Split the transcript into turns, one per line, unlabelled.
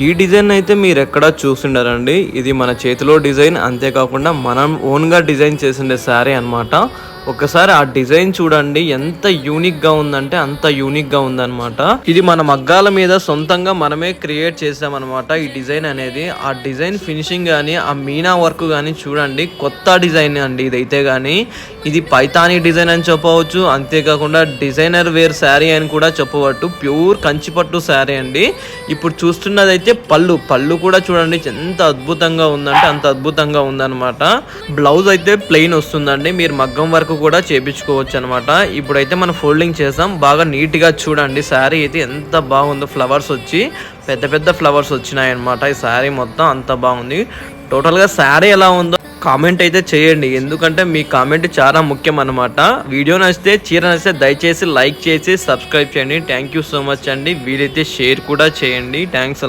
ఈ డిజైన్ అయితే మీరు ఎక్కడా చూసిండరండి. ఇది మన చేతిలో డిజైన్, అంతేకాకుండా మనం ఓన్గా డిజైన్ చేసిండే శారీ అనమాట. ఒకసారి ఆ డిజైన్ చూడండి, ఎంత యూనిక్ గా ఉందంటే అంత యూనిక్ గా ఉందన్నమాట. ఇది మన మగ్గాల మీద సొంతంగా మనమే క్రియేట్ చేసామన్నమాట ఈ డిజైన్ అనేది. ఆ డిజైన్ ఫినిషింగ్ కానీ ఆ మీనా వర్క్ కానీ చూడండి, కొత్త డిజైన్ అండి ఇదైతే. కానీ ఇది పైతానీ డిజైన్ అని చెప్పవచ్చు, అంతేకాకుండా డిజైనర్ వేర్ శారీ అని కూడా చెప్పవచ్చు. ప్యూర్ కంచిపట్టు శారీ అండి. ఇప్పుడు చూస్తున్నదైతే పళ్ళు కూడా చూడండి ఎంత అద్భుతంగా ఉందంటే అంత అద్భుతంగా ఉందన్నమాట. బ్లౌజ్ అయితే ప్లెయిన్ వస్తుందండి, మీరు మగ్గం వరకు కూడా చేపించుకోవచ్చు అనమాట. ఇప్పుడైతే మనం ఫోల్డింగ్ చేసాం, బాగా నీట్ గా చూడండి. శారీ అయితే ఎంత బాగుందో, ఫ్లవర్స్ వచ్చి పెద్ద పెద్ద ఫ్లవర్స్ వచ్చినాయి అనమాట. ఈ శారీ మొత్తం అంత బాగుంది. టోటల్ గా శారీ ఎలా ఉందో కామెంట్ అయితే చేయండి, ఎందుకంటే మీ కామెంట్ చాలా ముఖ్యం అనమాట. వీడియో నచ్చితే, చీర నచ్చితే దయచేసి లైక్ చేసి సబ్స్క్రైబ్ చేయండి. థ్యాంక్ యూ సో మచ్ అండి. వీలైతే షేర్ కూడా చేయండి. థ్యాంక్స్.